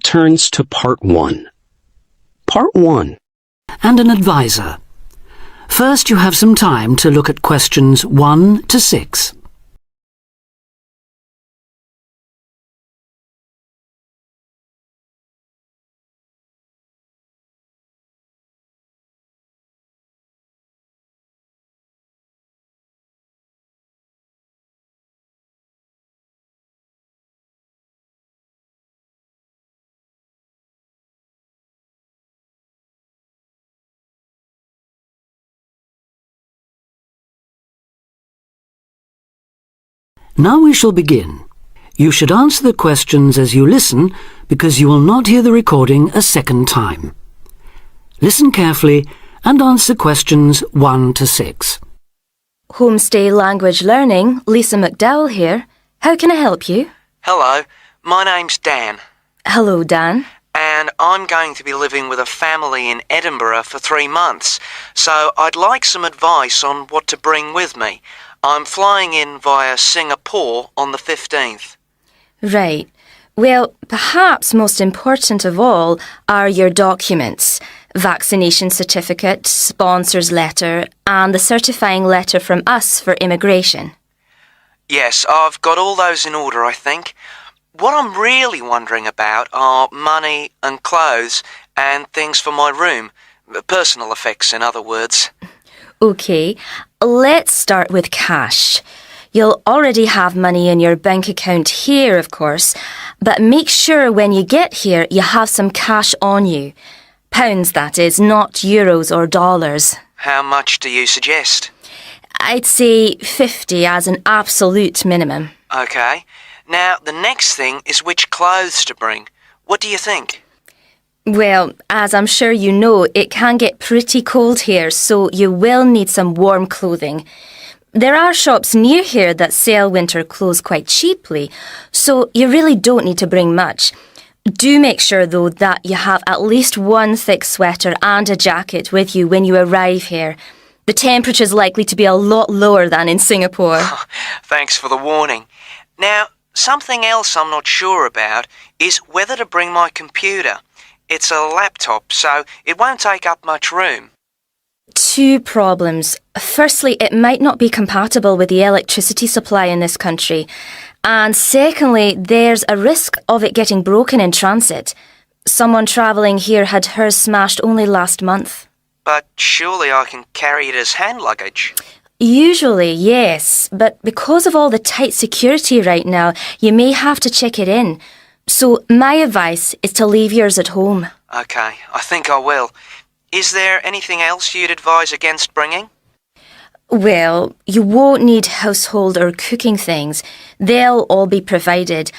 turns to Part 1. Part 1. And an advisor. First, you have some time to look at questions 1 to 6. Now we shall begin. You should answer the questions as you listen because you will not hear the recording a second time. Listen carefully and answer questions 1 to 6. Homestay Language Learning, Lisa McDowell here. How can I help you? Hello, my name's Dan. Hello, Dan. And I'm going to be living with a family in Edinburgh for 3 months, so I'd like some advice on what to bring with me. I'm flying in via Singapore on the 15th. Right. Well, perhaps most important of all are your documents. Vaccination certificate, sponsor's letter, and the certifying letter from us for immigration. Yes, I've got all those in order, I think. What I'm really wondering about are money and clothes and things for my room. Personal effects, in other words. OK, let's start with cash. You'll already have money in your bank account here, of course, but make sure when you get here you have some cash on you. Pounds, that is, not euros or dollars. How much do you suggest? I'd say 50 as an absolute minimum. OK. Now, the next thing is which clothes to bring. What do you think? Well, as I'm sure you know, it can get pretty cold here, so you will need some warm clothing. There are shops near here that sell winter clothes quite cheaply, so you really don't need to bring much. Do make sure, though, that you have at least one thick sweater and a jacket with you when you arrive here. The temperature's likely to be a lot lower than in Singapore. Thanks for the warning. Now, something else I'm not sure about is whether to bring my computer. It's a laptop, so it won't take up much room. 2 problems. Firstly, it might not be compatible with the electricity supply in this country. And secondly, there's a risk of it getting broken in transit. Someone travelling here had hers smashed only last month. But surely I can carry it as hand luggage. Usually, yes, but because of all the tight security right now, you may have to check it in. So my advice is to leave yours at home. OK, I think I will. Is there anything else you'd advise against bringing? Well, you won't need household or cooking things. They'll all be provided.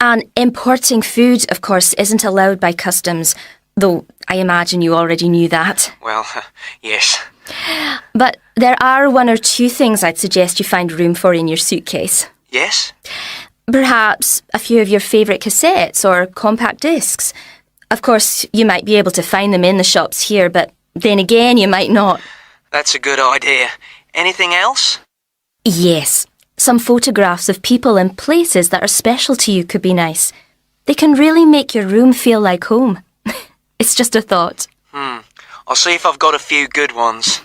And importing food, of course, isn't allowed by customs, though I imagine you already knew that. Well, yes. But there are 1 or 2 things I'd suggest you find room for in your suitcase. Yes? Perhaps a few of your favourite cassettes or compact discs. Of course, you might be able to find them in the shops here, but then again, you might not. That's a good idea. Anything else? Yes. Some photographs of people and places that are special to you could be nice. They can really make your room feel like home. It's just a thought. I'll see if I've got a few good ones.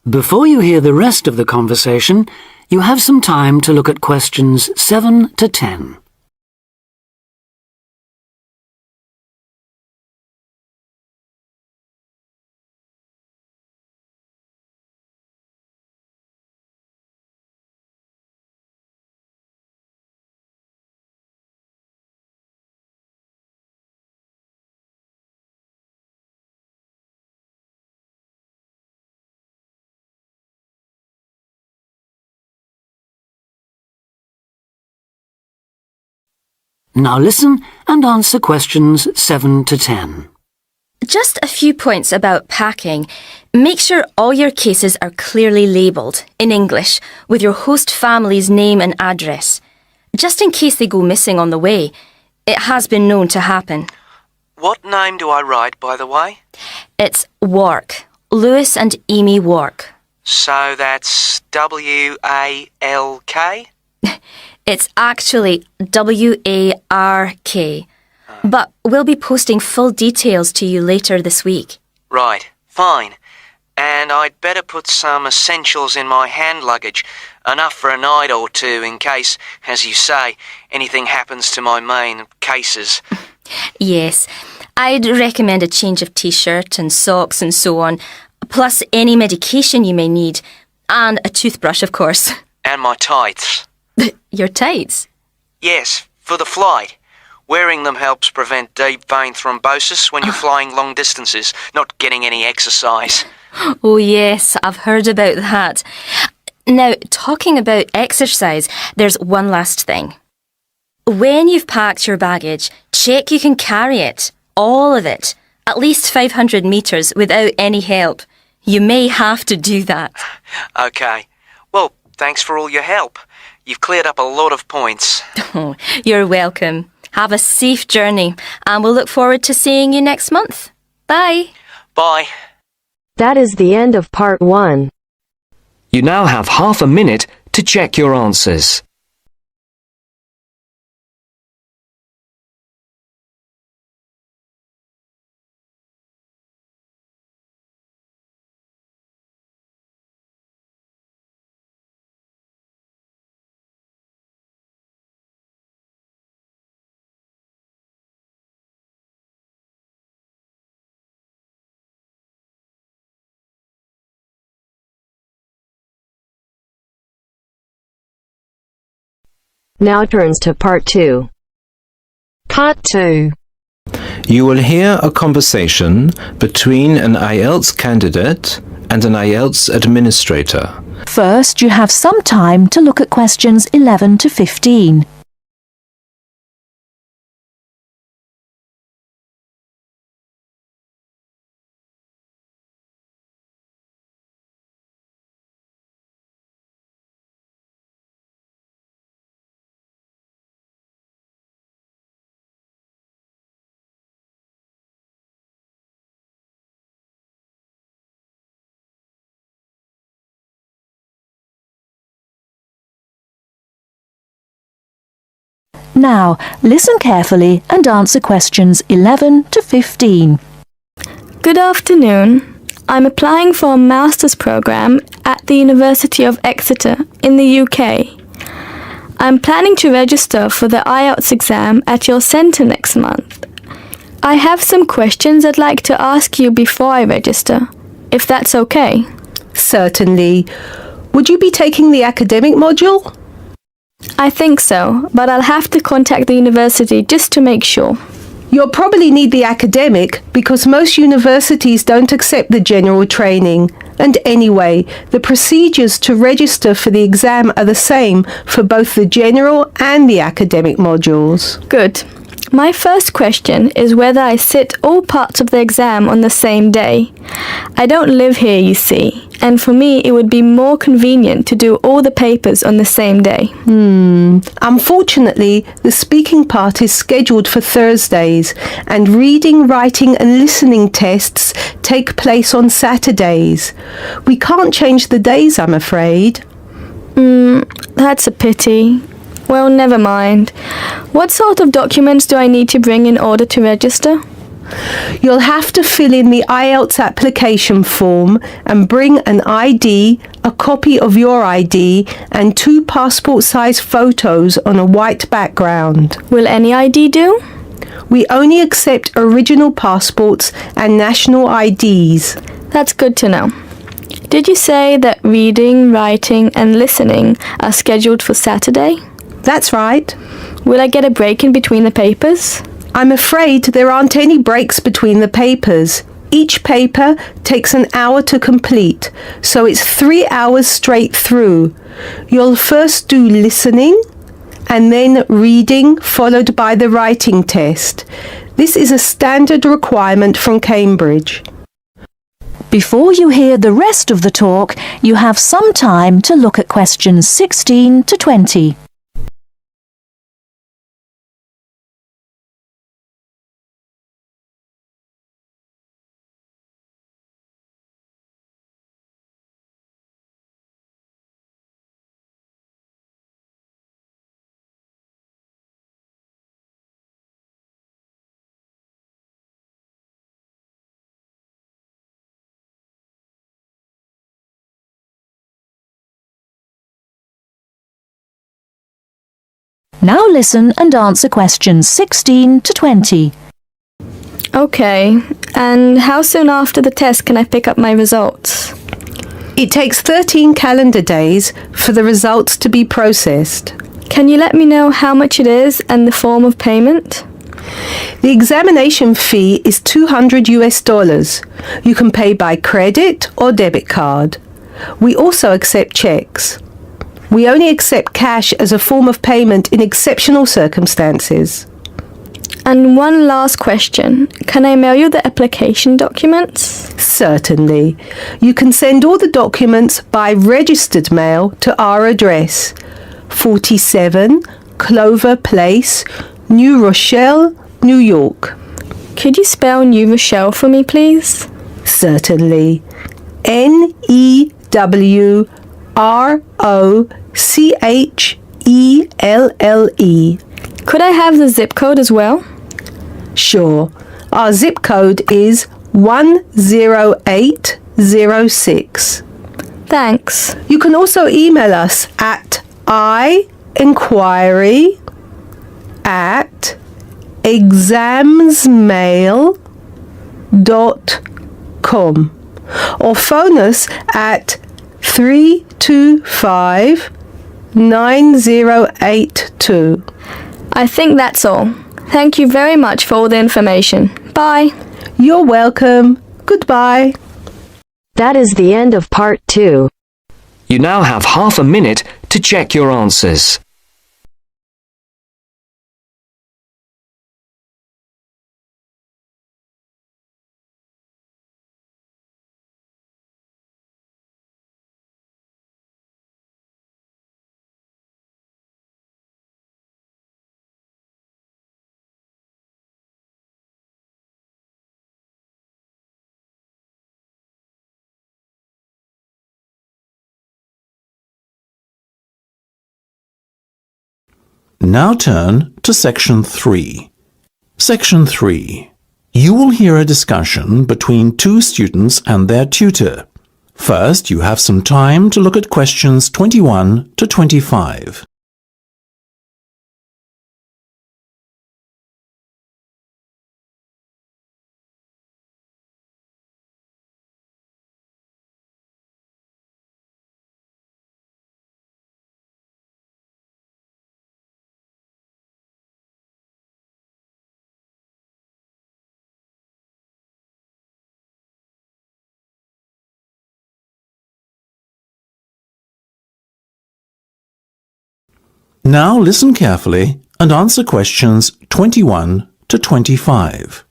Before you hear the rest of the conversation, you have some time to look at questions 7 to 10. Now listen and answer questions 7 to 10. Just a few points about packing. Make sure all your cases are clearly labelled, in English, with your host family's name and address. Just in case they go missing on the way. It has been known to happen. What name do I write, by the way? It's Wark. Lewis and Amy Wark. So that's W-A-L-K? It's actually W-A-R-K. But we'll be posting full details to you later this week. Right, fine. And I'd better put some essentials in my hand luggage, enough for a night or two in case, as you say, anything happens to my main cases. Yes, I'd recommend a change of t-shirt and socks and so on, plus any medication you may need, and a toothbrush, of course. And my tights. Your tights? Yes, for the flight. Wearing them helps prevent deep vein thrombosis when you're flying long distances, not getting any exercise. Oh yes, I've heard about that. Now, talking about exercise, there's one last thing. When you've packed your baggage, check you can carry it, all of it, at least 500 metres without any help. You may have to do that. Okay. Well, thanks for all your help. You've cleared up a lot of points. Oh, you're welcome. Have a safe journey, and we'll look forward to seeing you next month. Bye. Bye. That is the end of part 1. You now have half a minute to check your answers. Now turns to part 2. Part 2. You will hear a conversation between an IELTS candidate and an IELTS administrator. First, you have some time to look at questions 11 to 15. Now, listen carefully and answer questions 11 to 15. Good afternoon. I'm applying for a master's program at the University of Exeter in the UK. I'm planning to register for the IELTS exam at your centre next month. I have some questions I'd like to ask you before I register, if that's okay. Certainly. Would you be taking the academic module? I think so, but I'll have to contact the university just to make sure. You'll probably need the academic because most universities don't accept the general training. And anyway, the procedures to register for the exam are the same for both the general and the academic modules. Good. My first question is whether I sit all parts of the exam on the same day. I don't live here, you see, and for me it would be more convenient to do all the papers on the same day. Unfortunately, the speaking part is scheduled for Thursdays, and reading, writing and listening tests take place on Saturdays. We can't change the days, I'm afraid. That's a pity. Well, never mind. What sort of documents do I need to bring in order to register? You'll have to fill in the IELTS application form and bring an ID, a copy of your ID, and 2 passport-size photos on a white background. Will any ID do? We only accept original passports and national IDs. That's good to know. Did you say that reading, writing and listening are scheduled for Saturday? That's right. Will I get a break in between the papers? I'm afraid there aren't any breaks between the papers. Each paper takes an hour to complete, so it's 3 hours straight through. You'll first do listening and then reading, followed by the writing test. This is a standard requirement from Cambridge. Before you hear the rest of the talk, you have some time to look at questions 16 to 20. Now listen and answer questions 16 to 20. Okay, and how soon after the test can I pick up my results? It takes 13 calendar days for the results to be processed. Can you let me know how much it is and the form of payment? The examination fee is $200 US. You can pay by credit or debit card. We also accept checks. We only accept cash as a form of payment in exceptional circumstances. And one last question. Can I mail you the application documents? Certainly. You can send all the documents by registered mail to our address, 47 Clover Place, New Rochelle, New York. Could you spell New Rochelle for me, please? Certainly. Newrochlele. Could I have the zip code as well? Sure. Our zip code is 10806. Thanks. You can also email us at inquiry@examsmail.com or phone us at 325-9082. I think that's all. Thank you very much for all the information. Bye. You're welcome. Goodbye. That is the end of part 2. You now have half a minute to check your answers. Now turn to Section 3. Section 3. You will hear a discussion between two students and their tutor. First, you have some time to look at questions 21 to 25. Now listen carefully and answer questions 21 to 25.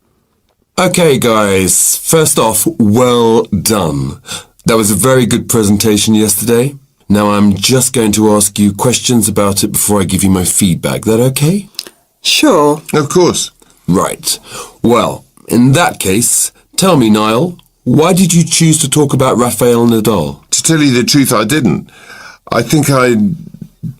Okay, guys. First off, well done. That was a very good presentation yesterday. Now I'm just going to ask you questions about it before I give you my feedback. That okay? Sure. Of course. Right. Well, in that case, tell me, Niall, why did you choose to talk about Rafael Nadal? To tell you the truth, I didn't. I think I'd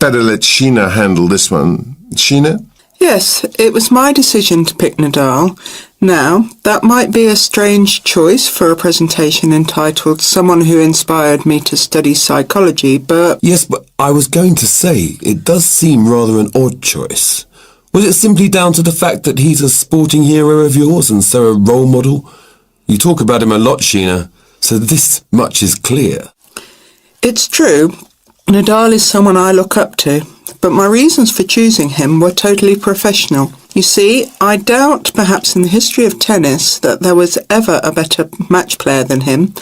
better let Sheena handle this one. Sheena? Yes, it was my decision to pick Nadal. Now, that might be a strange choice for a presentation entitled Someone Who Inspired Me to Study Psychology, but... Yes, but I was going to say, it does seem rather an odd choice. Was it simply down to the fact that he's a sporting hero of yours and so a role model? You talk about him a lot, Sheena, so this much is clear. It's true. Nadal is someone I look up to, but my reasons for choosing him were totally professional. You see, I doubt perhaps in the history of tennis that there was ever a better match player than him,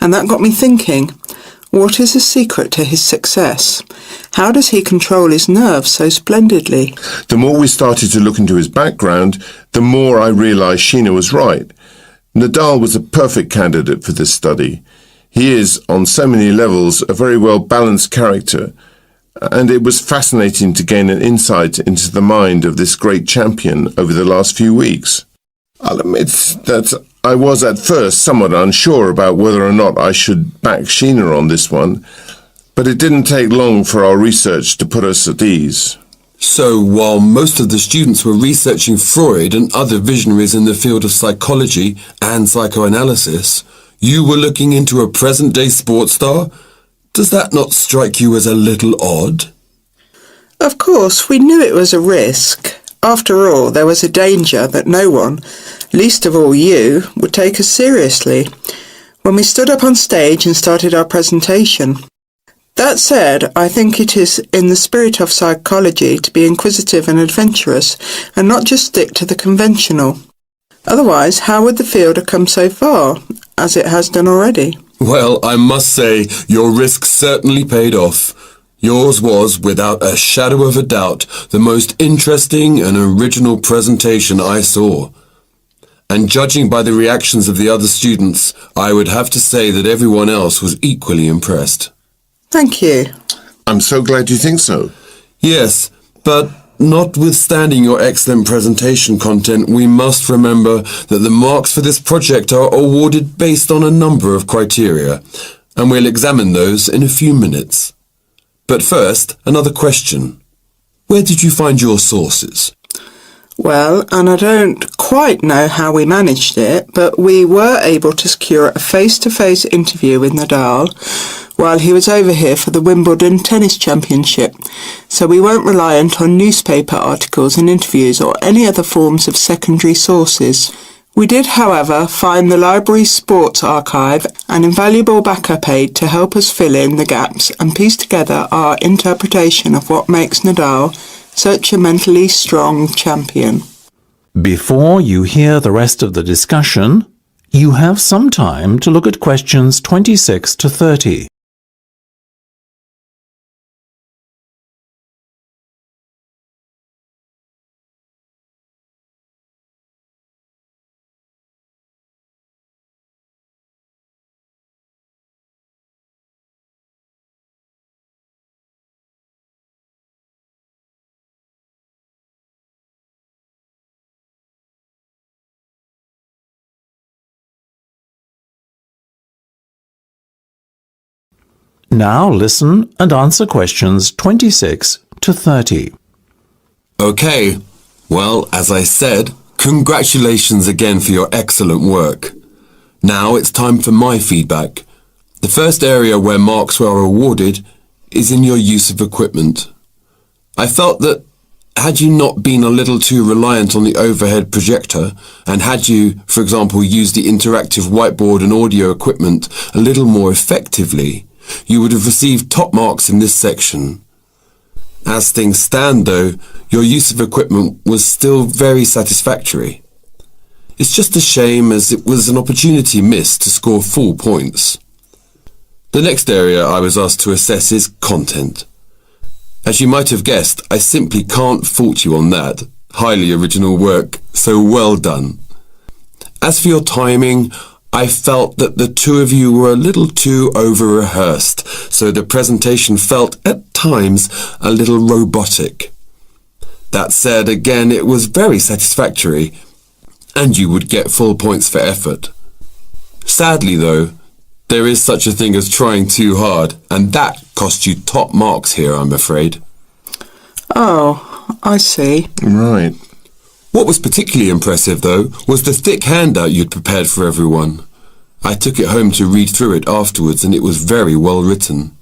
and that got me thinking, what is the secret to his success? How does he control his nerves so splendidly? The more we started to look into his background, the more I realised Sheena was right. Nadal was a perfect candidate for this study. He is, on so many levels, a very well-balanced character, and it was fascinating to gain an insight into the mind of this great champion over the last few weeks. I'll admit that I was at first somewhat unsure about whether or not I should back Sheena on this one, but it didn't take long for our research to put us at ease. So, while most of the students were researching Freud and other visionaries in the field of psychology and psychoanalysis, you were looking into a present-day sports star? Does that not strike you as a little odd? Of course, we knew it was a risk. After all, there was a danger that no one, least of all you, would take us seriously when we stood up on stage and started our presentation. That said, I think it is in the spirit of psychology to be inquisitive and adventurous and not just stick to the conventional. Otherwise, how would the field have come so far, as it has done already? Well, I must say, your risk certainly paid off. Yours was, without a shadow of a doubt, the most interesting and original presentation I saw. And judging by the reactions of the other students, I would have to say that everyone else was equally impressed. Thank you. I'm so glad you think so. Yes, but notwithstanding your excellent presentation content, we must remember that the marks for this project are awarded based on a number of criteria, and we'll examine those in a few minutes. But first, another question. Where did you find your sources? Well, and I don't quite know how we managed it, but we were able to secure a face-to-face interview with Nadal while he was over here for the Wimbledon Tennis Championship, so we weren't reliant on newspaper articles and interviews or any other forms of secondary sources. We did, however, find the library's sports archive an invaluable backup aid to help us fill in the gaps and piece together our interpretation of what makes Nadal such a mentally strong champion. Before you hear the rest of the discussion, you have some time to look at questions 26 to 30. Now listen and answer questions 26 to 30. Okay, well, as I said, congratulations again for your excellent work. Now it's time for my feedback. The first area where marks were awarded is in your use of equipment. I felt that had you not been a little too reliant on the overhead projector, and had you, for example, used the interactive whiteboard and audio equipment a little more effectively, you would have received top marks in this section. As things stand, though, your use of equipment was still very satisfactory. It's just a shame as it was an opportunity missed to score full points. The next area I was asked to assess is content. As you might have guessed, I simply can't fault you on that. Highly original work, so well done. As for your timing, I felt that the two of you were a little too over-rehearsed, so the presentation felt, at times, a little robotic. That said, again, it was very satisfactory, and you would get full points for effort. Sadly, though, there is such a thing as trying too hard, and that cost you top marks here, I'm afraid. Oh, I see. Right. What was particularly impressive, though, was the thick handout you'd prepared for everyone. I took it home to read through it afterwards, and it was very well written.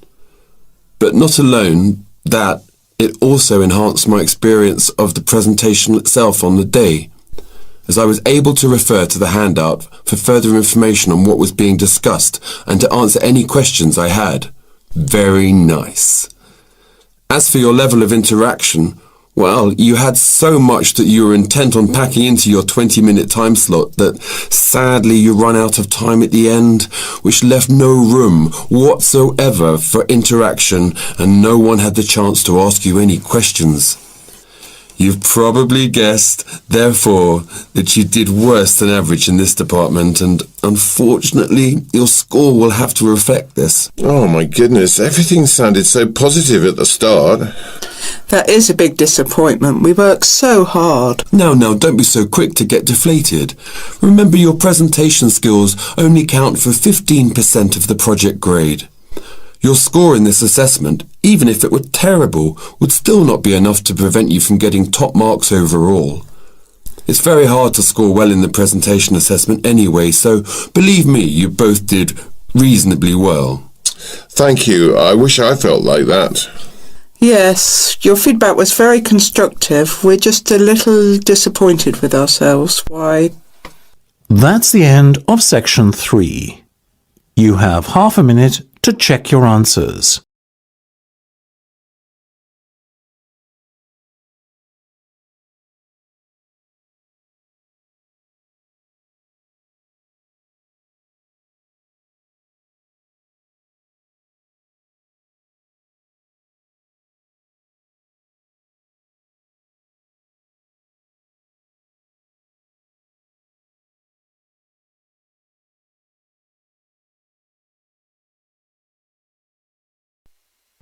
But not alone that, it also enhanced my experience of the presentation itself on the day, as I was able to refer to the handout for further information on what was being discussed and to answer any questions I had. Very nice. As for your level of interaction, well, you had so much that you were intent on packing into your 20-minute time slot that sadly you run out of time at the end, which left no room whatsoever for interaction, and no one had the chance to ask you any questions. You've probably guessed, therefore, that you did worse than average in this department, and unfortunately, your score will have to reflect this. Oh my goodness, everything sounded so positive at the start. That is a big disappointment. We worked so hard. Now, don't be so quick to get deflated. Remember, your presentation skills only count for 15% of the project grade. Your score in this assessment, even if it were terrible, would still not be enough to prevent you from getting top marks overall. It's very hard to score well in the presentation assessment anyway, so believe me, you both did reasonably well. Thank you. I wish I felt like that. Yes, your feedback was very constructive. We're just a little disappointed with ourselves. Why? That's the end of section 3. You have half a minute to check your answers.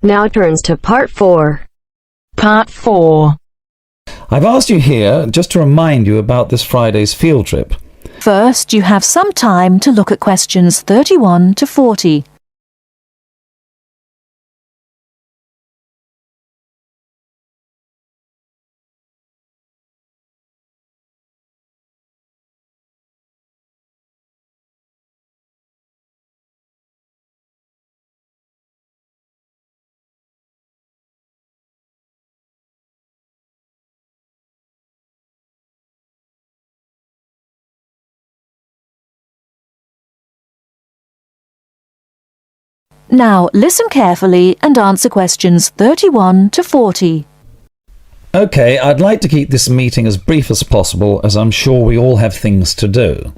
Now turns to Part 4. Part 4. I've asked you here just to remind you about this Friday's field trip. First, you have some time to look at questions 31 to 40. Now, listen carefully and answer questions 31 to 40. OK, I'd like to keep this meeting as brief as possible, as I'm sure we all have things to do.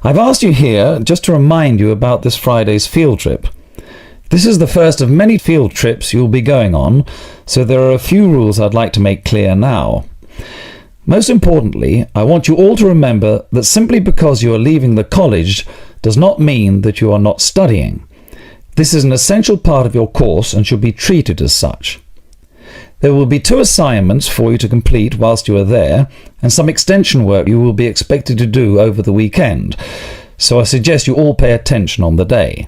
I've asked you here just to remind you about this Friday's field trip. This is the first of many field trips you'll be going on, so there are a few rules I'd like to make clear now. Most importantly, I want you all to remember that simply because you are leaving the college does not mean that you are not studying. This is an essential part of your course and should be treated as such. There will be 2 assignments for you to complete whilst you are there, and some extension work you will be expected to do over the weekend, so I suggest you all pay attention on the day.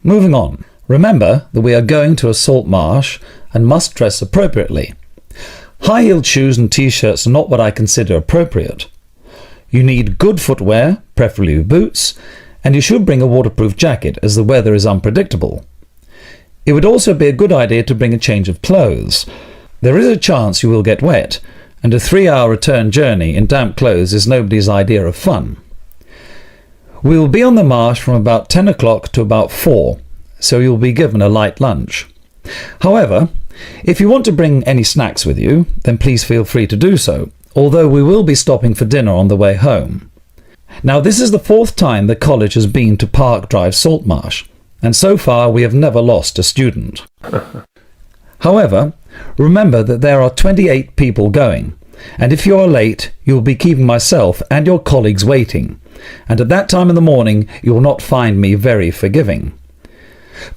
Moving on, remember that we are going to a salt marsh and must dress appropriately. High-heeled shoes and t-shirts are not what I consider appropriate. You need good footwear, preferably boots, and you should bring a waterproof jacket as the weather is unpredictable. It would also be a good idea to bring a change of clothes. There is a chance you will get wet, and a 3-hour return journey in damp clothes is nobody's idea of fun. We will be on the marsh from about 10 o'clock to about 4, so you will be given a light lunch. However, if you want to bring any snacks with you, then please feel free to do so, although we will be stopping for dinner on the way home. Now, this is the 4th time the college has been to Park Drive Saltmarsh, and so far we have never lost a student. However, remember that there are 28 people going, and if you are late, you will be keeping myself and your colleagues waiting, and at that time in the morning you will not find me very forgiving.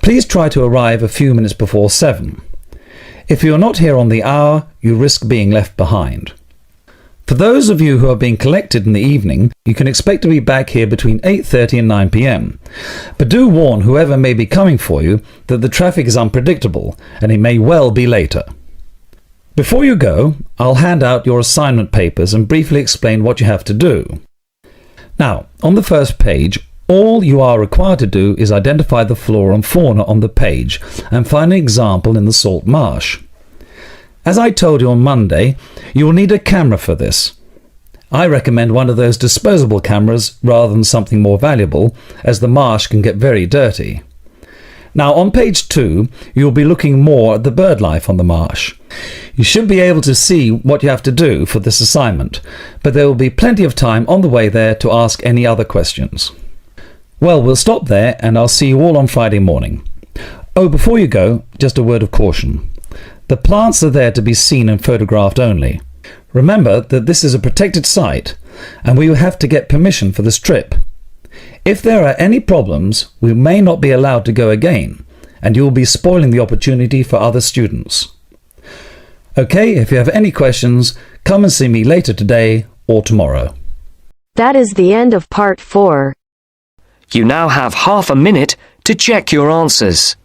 Please try to arrive a few minutes before 7. If you are not here on the hour, you risk being left behind. For those of you who are being collected in the evening, you can expect to be back here between 8:30 and 9 p.m. But do warn whoever may be coming for you that the traffic is unpredictable and it may well be later. Before you go, I'll hand out your assignment papers and briefly explain what you have to do. Now, on the first page, all you are required to do is identify the flora and fauna on the page and find an example in the salt marsh. As I told you on Monday, you will need a camera for this. I recommend one of those disposable cameras rather than something more valuable, as the marsh can get very dirty. Now on page 2, you'll be looking more at the bird life on the marsh. You should be able to see what you have to do for this assignment, but there will be plenty of time on the way there to ask any other questions. Well, we'll stop there and I'll see you all on Friday morning. Oh, before you go, just a word of caution. The plants are there to be seen and photographed only. Remember that this is a protected site and we will have to get permission for this trip. If there are any problems, we may not be allowed to go again, and you will be spoiling the opportunity for other students. Okay, if you have any questions, come and see me later today or tomorrow. That is the end of Part 4. You now have half a minute to check your answers.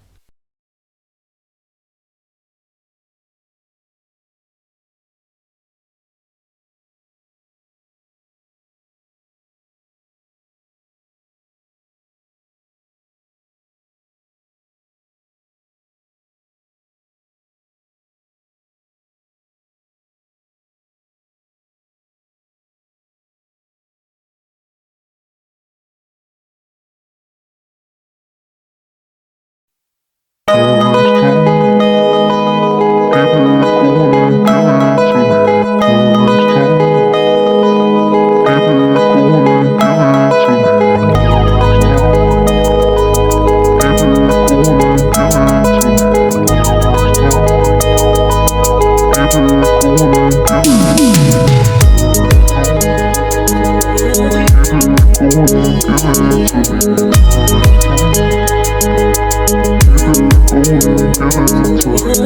give it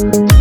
to me.